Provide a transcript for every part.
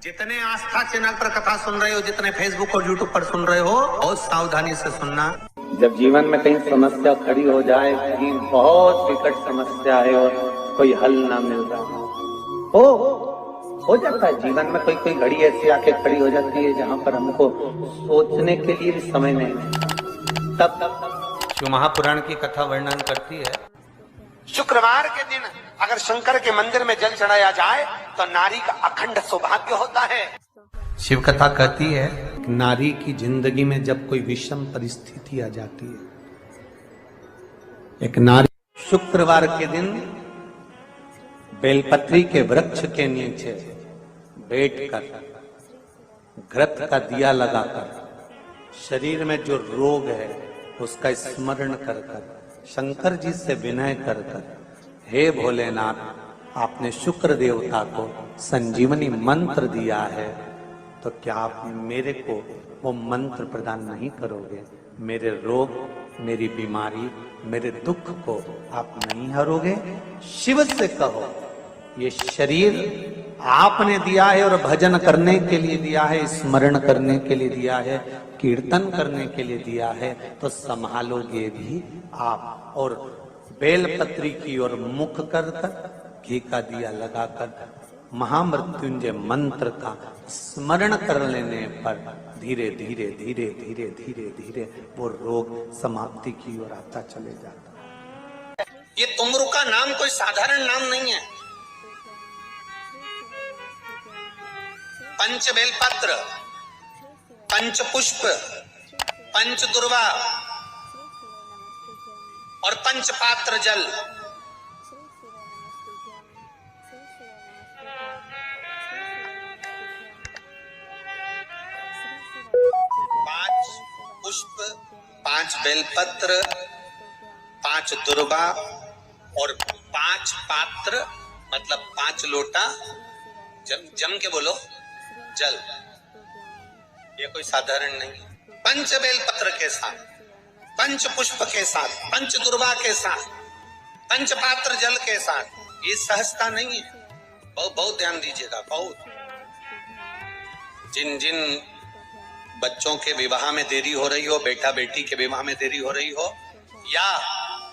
जितने आस्था चैनल पर कथा सुन रहे हो, जितने फेसबुक और यूट्यूब पर सुन रहे हो, बहुत सावधानी से सुनना। जब जीवन में कहीं समस्या खड़ी हो जाए, कहीं बहुत विकट समस्या है और कोई हल ना मिल रहा हो जाता है। जीवन में कोई कोई घड़ी ऐसी आके खड़ी हो जाती है जहाँ पर हमको सोचने के लिए भी समय नहीं मिलता। तब शिव महापुराण की कथा वर्णन करती है, शुक्रवार के दिन अगर शंकर के मंदिर में जल चढ़ाया जाए तो नारी का अखंड सौभाग्य होता है। शिव कथा कहती है नारी की जिंदगी में जब कोई विषम परिस्थिति आ जाती है, एक नारी शुक्रवार के दिन बेलपत्री के वृक्ष के नीचे बैठकर घृत का दिया लगाकर शरीर में जो रोग है उसका स्मरण कर कर शंकर जी से विनय कर कर, हे भोलेनाथ, आपने शुक्र देवता को संजीवनी मंत्र दिया है, तो क्या आप मेरे को वो मंत्र प्रदान नहीं करोगे? मेरे रोग, मेरी बीमारी, मेरे दुख को आप नहीं हरोगे? शिव से कहो, ये शरीर आपने दिया है और भजन करने के लिए दिया है, स्मरण करने के लिए दिया है, कीर्तन करने के लिए दिया है, तो संभालोगे भी आप। और बेलपत्री की ओर मुख कर कर घी का दिया लगाकर महामृत्युंजय मंत्र का स्मरण कर लेने पर धीरे धीरे धीरे धीरे धीरे धीरे वो रोग समाप्ति की ओर आता चले जाता। ये तुमरू का नाम कोई साधारण नाम नहीं है। पंच बेलपत्र, पंच पुष्प, पंच दुर्वा और पंच पात्र जल, पांच पुष्प, पांच बेलपत्र, पांच दुर्वा और पांच पात्र, मतलब 5 लोटा जम के बोलो जल। ये कोई साधारण नहीं। पंच बेलपत्र के साथ, पंच पुष्प के साथ, पंच दुर्वा के साथ, पंच पात्र जल के साथ, ये सहजता नहीं है। बहुत ध्यान दीजिएगा। बहुत जिन जिन बच्चों के विवाह में देरी हो रही हो, बेटा बेटी के विवाह में देरी हो रही हो, या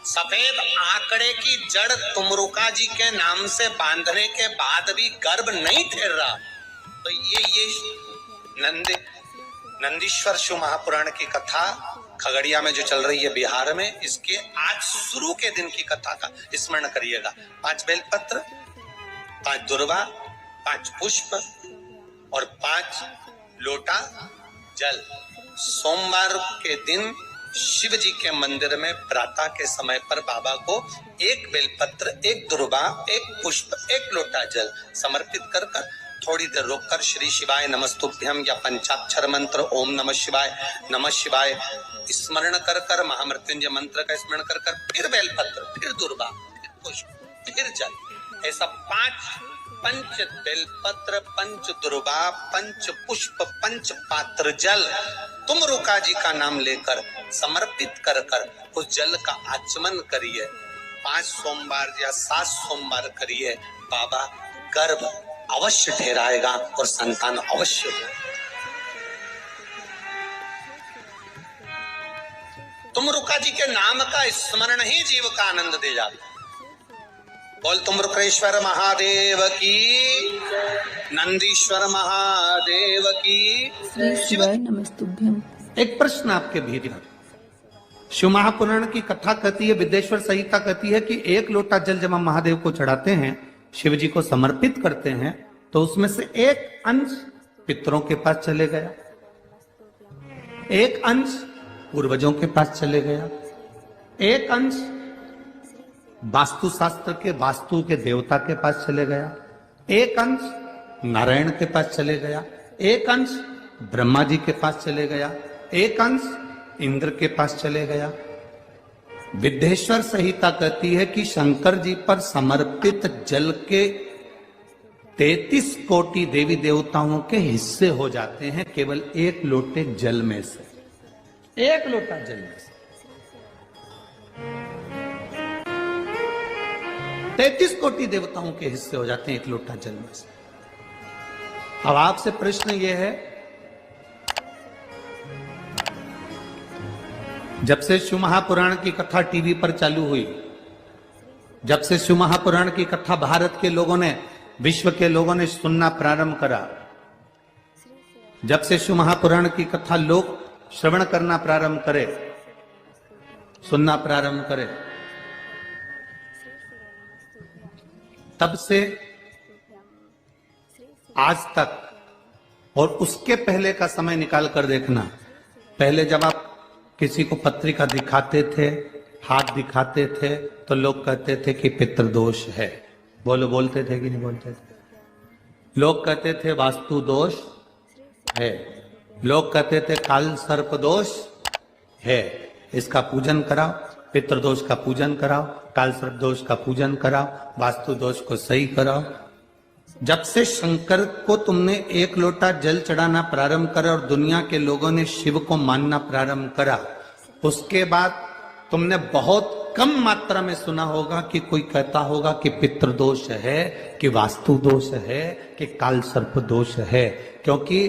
सफेद आंकड़े की जड़ तुमरुका जी के नाम से बांधने के बाद भी गर्भ नहीं ठहर रहा, तो ये नंदीश्वर शिव महापुराण की कथा खगड़िया में जो चल रही है बिहार में, इसके आज शुरू के दिन की कथा का स्मरण करिएगा। 5 बेलपत्र, 5 दुर्वा, 5 पुष्प और 5 लोटा जल। सोमवार के दिन शिव जी के मंदिर में प्रातः के समय पर बाबा को 1 बेलपत्र, 1 दुर्वा, 1 पुष्प, 1 लोटा जल समर्पित कर थोड़ी देर रोककर श्री शिवाय नमस्तुभ्यम या पंचाक्षर मंत्र ओम नमः शिवाय स्मरण कर कर, महामृत्युंजय मंत्र का स्मरण कर कर, फिर बेलपत्र, फिर दुर्वा, फिर पुष्प, फिर जल। ऐसा 5 पंच बेलपत्र, पंच दुर्वा, पंच पुष्प, पंच पात्र जल तुमरुका जी का नाम लेकर समर्पित कर कर उस जल का आचमन करिए। 5 सोमवार या 7 सोमवार करिए, बाबा गर्भ अवश्य ठहराएगा और संतान अवश्य हो। तुमरुका जी के नाम का स्मरण ही जीव का आनंद दे जाता है। बोल तुमरुकेश्वर महादेव की, नंदीश्वर महादेव की। शिवाय नमस्तुभ्यम। एक प्रश्न आपके भीतर, शिव महापुराण की कथा कहती है, विदेश्वर संहिता कहती है कि 1 लोटा जल जब हम महादेव को चढ़ाते हैं, शिव जी को समर्पित करते हैं, तो उसमें से 1 अंश पितरों के पास चले गया, 1 अंश पूर्वजों के पास चले गया, 1 अंश वास्तु शास्त्र के वास्तु के देवता के पास चले गया, 1 अंश नारायण के पास चले गया, 1 अंश ब्रह्मा जी के पास चले गया, 1 अंश इंद्र के पास चले गया। विदेश्वर संहिता कहती है कि शंकर जी पर समर्पित जल के 33 कोटि देवी देवताओं के हिस्से हो जाते हैं केवल 1 लोटे जल में से, 1 लोटा जल में से। 33 कोटि देवताओं के हिस्से हो जाते हैं 1 लोटा जल में से। अब आपसे प्रश्न यह है, जब से शिव महापुराण की कथा टीवी पर चालू हुई, जब से शिव महापुराण की कथा भारत के लोगों ने, विश्व के लोगों ने सुनना प्रारंभ करा, जब से शिव महापुराण की कथा लोग श्रवण करना प्रारंभ करे, सुनना प्रारंभ करे, तब से आज तक और उसके पहले का समय निकाल कर देखना। पहले जब आप किसी को पत्रिका दिखाते थे, हाथ दिखाते थे, तो लोग कहते थे कि पितृदोष है। बोलते थे कि नहीं बोलते थे? लोग कहते थे वास्तु दोष है, लोग कहते थे काल सर्प दोष है, इसका पूजन कराओ, पितृदोष का पूजन कराओ, काल सर्प दोष का पूजन कराओ, वास्तु दोष को सही कराओ। जब से शंकर को तुमने एक लोटा जल चढ़ाना प्रारंभ करा और दुनिया के लोगों ने शिव को मानना प्रारंभ करा, उसके बाद तुमने बहुत कम मात्रा में सुना होगा कि कोई कहता होगा कि पितृदोष है, कि वास्तु दोष है, कि काल सर्प दोष है। क्योंकि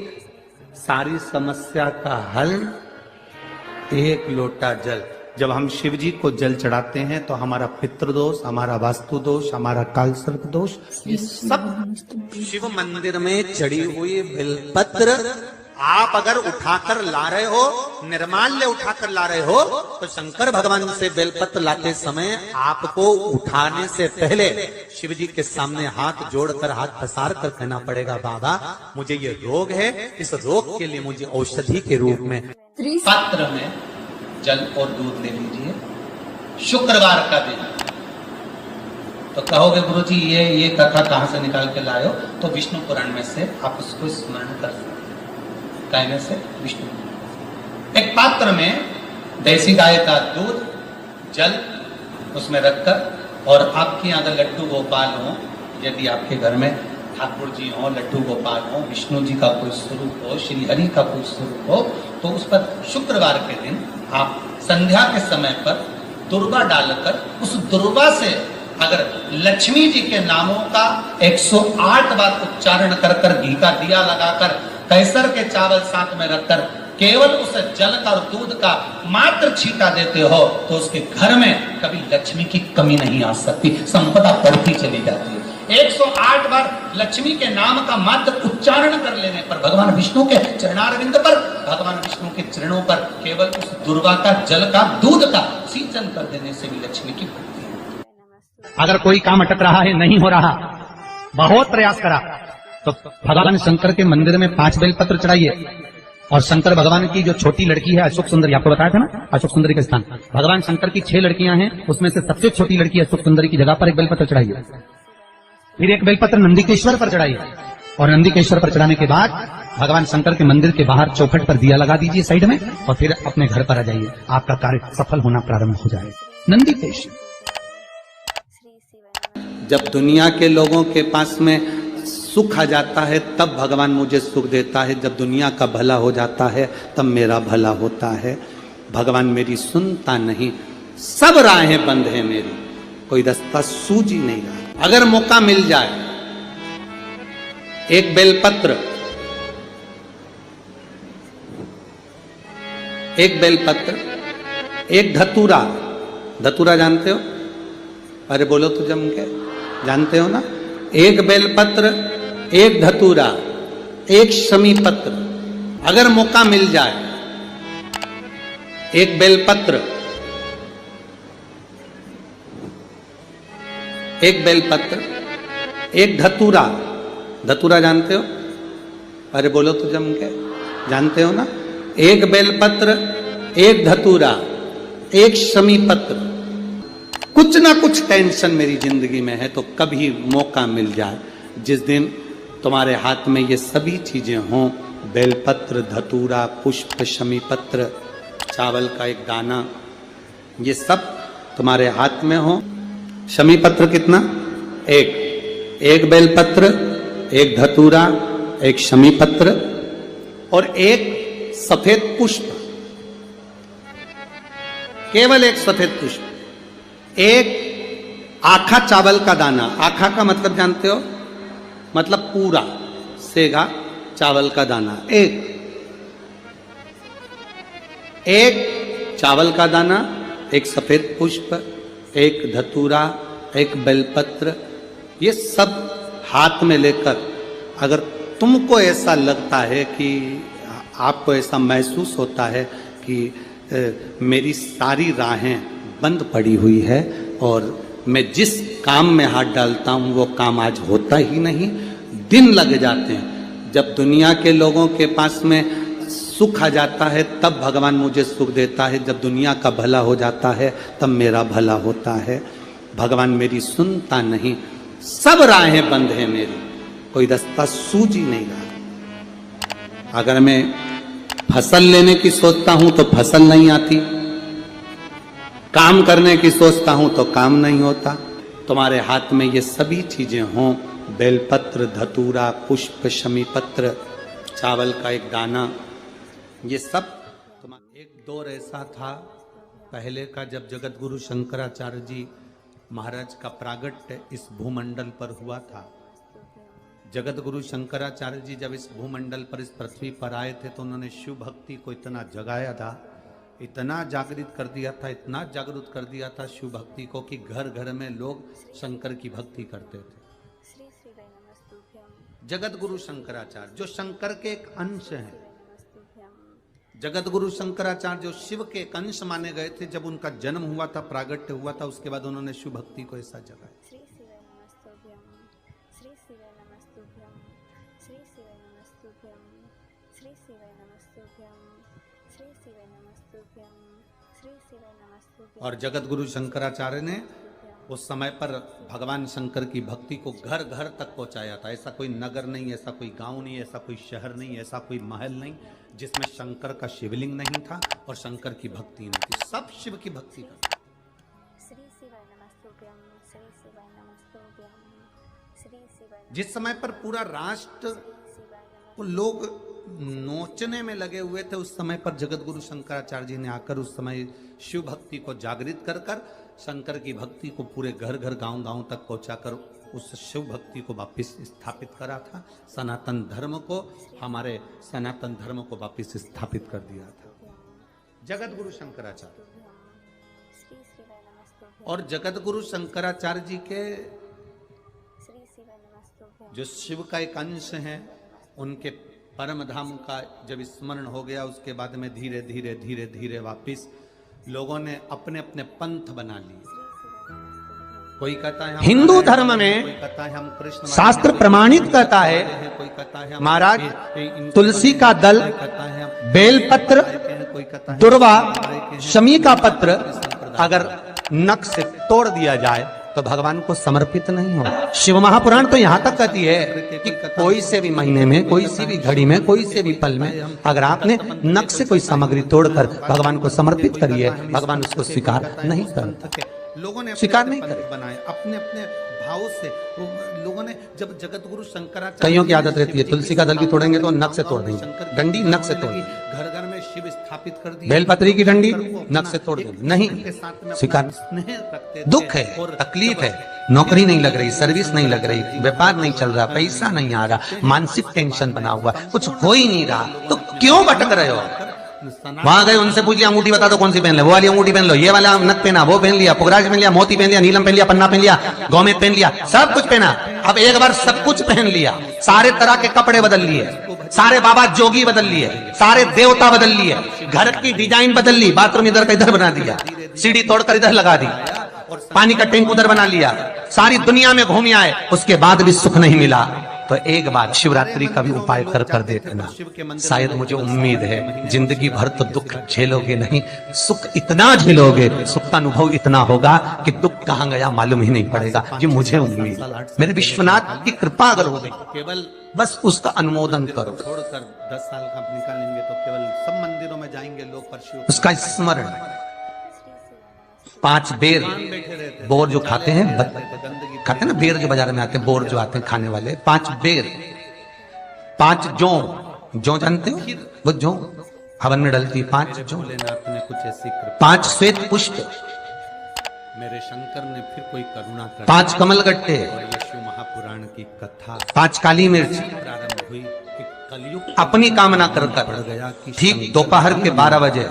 सारी समस्या का हल एक लोटा जल। जब हम शिव जी को जल चढ़ाते हैं तो हमारा पितृदोष, हमारा वास्तु दोष, हमारा काल सर्प दोष, ये सब शिव मंदिर में चढ़ी हुई बेलपत्र आप अगर उठाकर ला रहे हो, निर्माल्य उठाकर ला रहे हो, तो शंकर भगवान से बेलपत्र लाते समय आपको उठाने से पहले शिव जी के सामने हाथ जोड़कर, हाथ पसार कर कहना पड़ेगा, बाबा मुझे ये रोग है, इस रोग के लिए मुझे औषधि के रूप में पात्र में जल और दूध ले लीजिए। शुक्रवार का दिन तो कहोगे गुरुजी ये कथा कहां से निकाल के लाए हो? तो विष्णु पुराण में से आप उसको स्मरण कर सकते। कहने से विष्णु, एक पात्र में देसी गाय का दूध, जल उसमें रखकर, और आपके अगर लड्डू गोपाल हो, यदि आपके घर में ठाकुर जी हो, लड्डू गोपाल हो, विष्णु जी का कोई स्वरूप हो, श्री हरि का कोई स्वरूप हो, तो उस पर शुक्रवार के दिन आप संध्या के समय पर दुर्वा डालकर, उस दुर्वा से अगर लक्ष्मी जी के नामों का 108 बार उच्चारण कर घी का दिया लगाकर, कैसर के चावल साथ में रखकर केवल उस जल का और दूध का मात्र छींटा देते हो, तो उसके घर में कभी लक्ष्मी की कमी नहीं आ सकती, संपदा बढ़ती चली जाती है। 108 बार लक्ष्मी के नाम का मात्र उच्चारण कर लेने पर, भगवान विष्णु के चरणारविंद पर, भगवान विष्णु के चरणों पर केवल उस दुर्वा का जल का दूध का सिंचन कर देने से भी लक्ष्मी की बढ़ती है। अगर कोई काम अटक रहा है, नहीं हो रहा, बहुत प्रयास करा, तो भगवान शंकर के मंदिर में 5 बेलपत्र चढ़ाइए। और शंकर भगवान की जो छोटी लड़की है अशोक सुंदरी, आपको बताया था ना अशोक सुंदरी का स्थान, भगवान शंकर की 6 लड़कियां हैं, उसमें से सबसे छोटी लड़की अशोक सुंदरी की जगह पर एक बेलपत्र चढ़ाइए। फिर एक बेलपत्र नंदीकेश्वर पर चढ़ाइए, और नंदीकेश्वर पर चढ़ाने के बाद भगवान शंकर के मंदिर के बाहर चौखट पर दिया लगा दीजिए साइड में, और फिर अपने घर पर आ जाइए, आपका कार्य सफल होना प्रारंभ हो जाएगा। नंदीकेश्वर। जब दुनिया के लोगों के पास में सुख आ जाता है तब भगवान मुझे सुख देता है, जब दुनिया का भला हो जाता है तब मेरा भला होता है। भगवान मेरी सुनता नहीं, सब राहें बंद है मेरी, कोई रास्ता सूझ ही नहीं रहा। अगर मौका मिल जाए, एक बेलपत्र, एक बेलपत्र, एक धतूरा, धतूरा जानते हो? अरे बोलो तो जम के, जानते हो ना? एक बेलपत्र, एक धतूरा, एक शमी पत्र, अगर मौका मिल जाए, एक बेलपत्र, एक बेलपत्र, एक धतूरा, धतूरा जानते हो? अरे बोलो तो जम के, जानते हो ना? एक बेलपत्र, एक धतूरा, एक शमी पत्र, कुछ ना कुछ टेंशन मेरी जिंदगी में है, तो कभी मौका मिल जाए, जिस दिन तुम्हारे हाथ में ये सभी चीजें हों, बेलपत्र, धतूरा, पुष्प, शमी पत्र, चावल का एक दाना, ये सब तुम्हारे हाथ में हो। शमी पत्र कितना? एक बेलपत्र, एक धतूरा, एक शमी पत्र और एक सफेद पुष्प, केवल एक सफेद पुष्प, एक आखा चावल का दाना। आखा का मतलब जानते हो? मतलब पूरा सेगा चावल का दाना, एक चावल का दाना, एक सफेद पुष्प, एक धतूरा, एक बेलपत्र, ये सब हाथ में लेकर अगर तुमको ऐसा लगता है कि आपको ऐसा महसूस होता है कि मेरी सारी राहें बंद पड़ी हुई है और मैं जिस काम में हाथ डालता हूं वो काम आज होता ही नहीं, दिन लग जाते हैं। जब दुनिया के लोगों के पास में सुख आ जाता है तब भगवान मुझे सुख देता है, जब दुनिया का भला हो जाता है तब मेरा भला होता है। भगवान मेरी सुनता नहीं, सब राहें बंद हैं मेरी, कोई रास्ता सूझ ही नहीं रहा। अगर मैं फसल लेने की सोचता हूं तो फसल नहीं आती, काम करने की सोचता हूं तो काम नहीं होता। तुम्हारे हाथ में ये सभी चीजें हों, बेलपत्र, धतूरा, पुष्प, शमी पत्र, चावल का एक दाना, ये सब तुम्हारा। एक दौर ऐसा था पहले का जब जगत गुरु शंकराचार्य जी महाराज का प्रागट्य इस भूमंडल पर हुआ था। जगत गुरु शंकराचार्य जी जब इस भूमंडल पर, इस पृथ्वी पर आए थे तो उन्होंने शिव भक्ति को इतना जगाया था, इतना जागृत कर दिया था, इतना जागृत कर दिया था शिव भक्ति को कि घर घर में लोग शंकर की भक्ति करते थे। जगत गुरु शंकराचार्य जो शंकर के एक अंश हैं, जगत गुरु शंकराचार्य जो शिव के एक अंश माने गए थे, जब उनका जन्म हुआ था, प्रागट्य हुआ था, उसके बाद उन्होंने शिव भक्ति को ऐसा जगाया। और जगत गुरु शंकराचार्य ने उस समय पर भगवान शंकर की भक्ति को घर घर तक पहुंचाया था। ऐसा कोई नगर नहीं, ऐसा कोई गांव नहीं, ऐसा कोई शहर नहीं, ऐसा कोई महल नहीं जिसमें शंकर का शिवलिंग नहीं था और शंकर की भक्ति नहीं थी। सब शिव की भक्ति करते। जिस समय पर पूरा राष्ट्र को लोग नोचने में लगे हुए थे, उस समय पर जगत गुरु शंकराचार्य जी ने आकर उस समय शिव भक्ति को जागृत कर कर शंकर की भक्ति को पूरे घर घर गांव गांव तक पहुंचाकर उस शिव भक्ति को वापस स्थापित करा था। सनातन धर्म को, हमारे सनातन धर्म को वापस स्थापित कर दिया था जगत गुरु शंकराचार्य। और जगत गुरु शंकराचार्य जी के जो शिव का एक अंश है, उनके परम धाम का जब स्मरण हो गया, उसके बाद में धीरे धीरे धीरे धीरे वापिस लोगों ने अपने अपने पंथ बना लिए। कोई कहता है हिंदू धर्म में, कोई कहता है हम कृष्ण, शास्त्र प्रमाणित करता है कोई कहता है महाराज तुलसी का दल, बेलपत्र, कोई कहता है दुर्वा, शमी का पत्र अगर नख से तोड़ दिया जाए तो भगवान को समर्पित नहीं हो। शिव महापुराण तो यहाँ तक कहती है कि कोई से भी महीने में, कोई सी भी घड़ी में, कोई से भी पल में अगर आपने नख से कोई सामग्री तोड़कर भगवान को समर्पित करिए, भगवान उसको स्वीकार नहीं करते। लोगों ने स्वीकार नहीं करे, बनाए अपने अपने भाव से। लोगों ने जब जगत गुरु शंकराचार्य, कईयों की आदत रहती है तुलसी का दल भी तोड़ेंगे तो नख से तोड़ देंगे, डंडी नख से तोड़, घर घर में शिव स्थापित कर दिया, बेलपत्री की डंडी नख से तोड़ देंगे, नहीं स्वीकार। दुख है, तकलीफ है, नौकरी नहीं लग रही, सर्विस नहीं लग रही, व्यापार नहीं चल रहा, पैसा नहीं आ रहा, मानसिक टेंशन बना हुआ, कुछ हो ही नहीं रहा, तो क्यों भटक रहे हो? वहां गए, उनसे पूछ लिया अंगूठी बता दो कौन सी पहन ले, वो वाली अंगूठी पहन लो, ये वाला नथ पहना, वो पहन लिया, पुगराज पहन लिया, मोती पहन लिया, नीलम पहन लिया, पन्ना पहन लिया, गौमेद पहन लिया, सब कुछ पहना। अब एक बार सब कुछ पहन लिया, सारे तरह के कपड़े बदल लिए, सारे बाबा जोगी बदल लिए, सारे देवता बदल लिए, घर की डिजाइन बदल ली, बाथरूम इधर का इधर बना दिया, सीढ़ी तोड़कर इधर लगा दी, पानी का टैंक उधर बना लिया, सारी दुनिया में घूम आए, उसके बाद भी सुख नहीं मिला। तो एक बार शिवरात्रि का भी उपाय कर कर देखना, शायद मुझे उम्मीद है जिंदगी भर तो दुख झेलोगे नहीं, सुख इतना झेलोगे, सुख का अनुभव इतना होगा कि दुख कहां गया मालूम ही नहीं पड़ेगा। ये मुझे उम्मीद, मेरे विश्वनाथ की कृपा अगर हो गई, केवल बस उसका अनुमोदन करो। छोड़कर 10 साल का निकालेंगे तो केवल सब मंदिरों में जाएंगे लोग, पर उसका स्मरण 5 बेर बोर जो खाते हैं, खाते हैं ना बेर जो बाजार में आते हैं, बोर जो आते हैं खाने वाले, 5 बेर, 5 जौ जानते हो, वो जौ हवन में डलती, 5 जौ लेना अपने कुछ ऐसी कृपा। 5 श्वेत पुष्प, मेरे शंकर ने फिर कोई करुणा कर, 5 कमल गट्टे, और ये शिव महापुराण की कथा 5 काली मिर्च, प्रारंभ हुई कि कलयुग अपनी कामना कर गया कि ठीक दोपहर के 12 बजे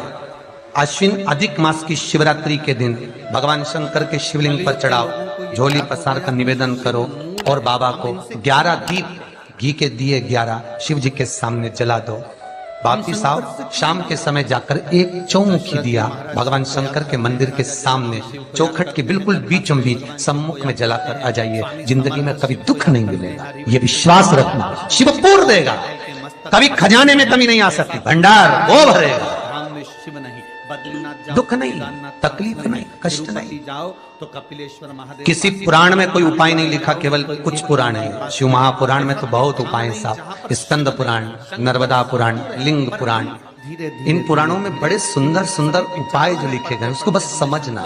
अश्विन अधिक मास की शिवरात्रि के दिन भगवान शंकर के शिवलिंग पर चढ़ाओ, झोली पसार कर निवेदन करो और बाबा को 11 दीप घी के दिए 11 शिव जी के सामने जला दो। वापिस आओ, शाम के समय जाकर एक चौमुखी दिया भगवान शंकर के मंदिर के सामने चौखट के बिल्कुल बीचों बीच सम्मुख में जलाकर आ जाइए। जिंदगी में कभी दुख नहीं मिलेगा, ये विश्वास रखना। शिव पूर्ण देगा, कभी खजाने में कमी नहीं आ सकती, भंडार वो भरेगा। दुख नहीं, तकलीफ नहीं, कष्ट नहीं। जाओ तो कपिलेश्वर महादेव। किसी पुराण में कोई उपाय नहीं लिखा, केवल कुछ पुराण है। शिव महापुराण में तो बहुत उपाय साहब, स्कंद पुराण, नर्मदा पुराण, लिंग पुराण, इन पुराणों में बड़े सुंदर सुंदर उपाय जो लिखे गए, उसको बस समझना,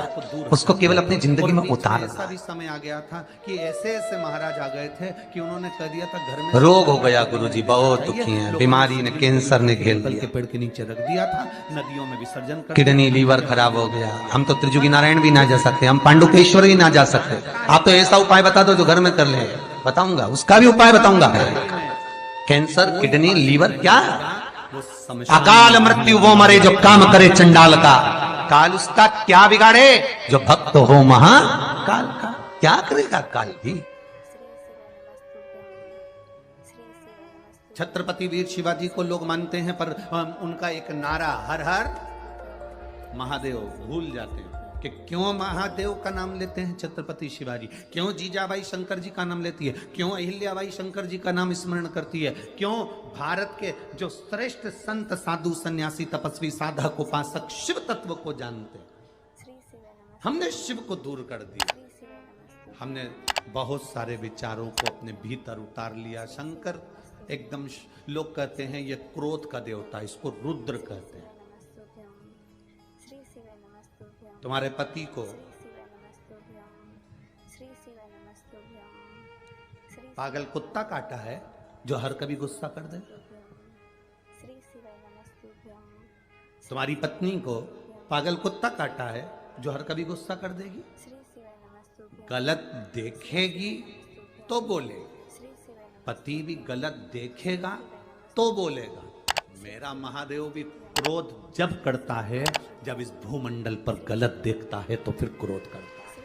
उसको केवल अपनी जिंदगी में उतारना। ऐसा भी समय आ गया था कि ऐसे ऐसे महाराज आ गए थे कि उन्होंने कह दिया था घर में रोग हो गया, गुरुजी बहुत दुखी हैं, बीमारी ने, कैंसर ने घेर के लिया, पेड़ के नीचे रख दिया था, नदियों में विसर्जन कर किडनी लीवर खराब हो गया। हम तो त्रिजुगी नारायण भी ना जा सकते, हम पांडुकेश्वर भी ना जा सकते। आप तो ऐसा उपाय बता दो जो घर में कर ले, बताऊंगा, उसका भी उपाय बताऊंगा। कैंसर, किडनी, लीवर, क्या अकाल मृत्यु वो मरे जो काम करे चंडाल का, काल उसका क्या बिगाड़े जो भक्त हो महाकाल का। क्या करेगा काल भी। छत्रपति वीर शिवाजी को लोग मानते हैं, पर उनका एक नारा हर हर महादेव भूल जाते हैं कि क्यों महादेव का नाम लेते हैं छत्रपति शिवाजी, क्यों जीजाबाई शंकर जी का नाम लेती है, क्यों अहिल्याबाई शंकर जी का नाम स्मरण करती है, क्यों भारत के जो श्रेष्ठ संत साधु सन्यासी तपस्वी साधक उपासक शिव तत्व को जानते हैं। हमने शिव को दूर कर दिया, हमने बहुत सारे विचारों को अपने भीतर उतार लिया। शंकर एकदम, लोग कहते हैं ये क्रोध का देवता, इसको रुद्र कहते हैं। तुम्हारे पति को पागल कुत्ता काटा है जो हर कभी गुस्सा कर दे। तुम्हारी पत्नी को पागल कुत्ता काटा है जो हर कभी गुस्सा कर देगी, गलत देखेगी तो बोलेगी। पति भी गलत देखेगा तो बोलेगा। मेरा महादेव भी क्रोध जब करता है, जब इस भूमंडल पर गलत देखता है तो फिर क्रोध करता है।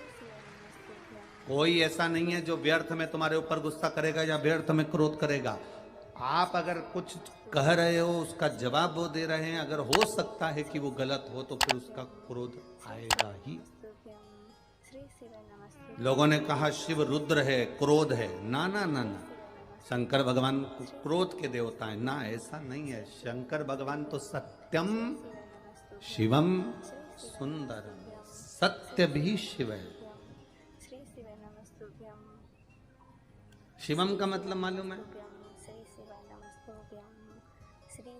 कोई ऐसा नहीं है जो व्यर्थ में तुम्हारे ऊपर गुस्सा करेगा या व्यर्थ में क्रोध करेगा। आप अगर कुछ कह रहे हो, उसका जवाब वो दे रहे हैं, अगर हो सकता है कि वो गलत हो तो फिर उसका क्रोध आएगा ही। लोगों ने कहा शिव रुद्र है, क्रोध है। ना ना ना ना, शंकर भगवान क्रोध के देवता है ना, ऐसा नहीं है। शंकर भगवान तो सत्यम शिवम सुंदरम, सत्य भी शिव है। शिवम का मतलब मालूम है?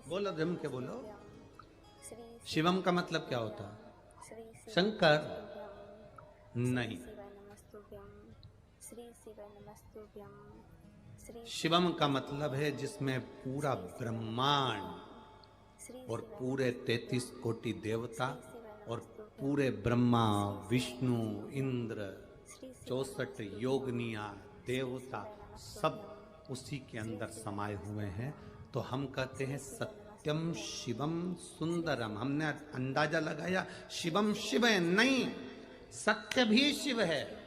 बोलो, जम के बोलो। शिवम का मतलब क्या होता है? शंकर नहीं, शिवम का मतलब है जिसमें पूरा ब्रह्मांड और पूरे 33 कोटि देवता और पूरे ब्रह्मा विष्णु इंद्र 64 योगनिया देवता सब उसी के अंदर समाये हुए हैं। तो हम कहते हैं सत्यम शिवम सुंदरम। हमने अंदाजा लगाया शिवम शिव है, नहीं, सत्य भी शिव है।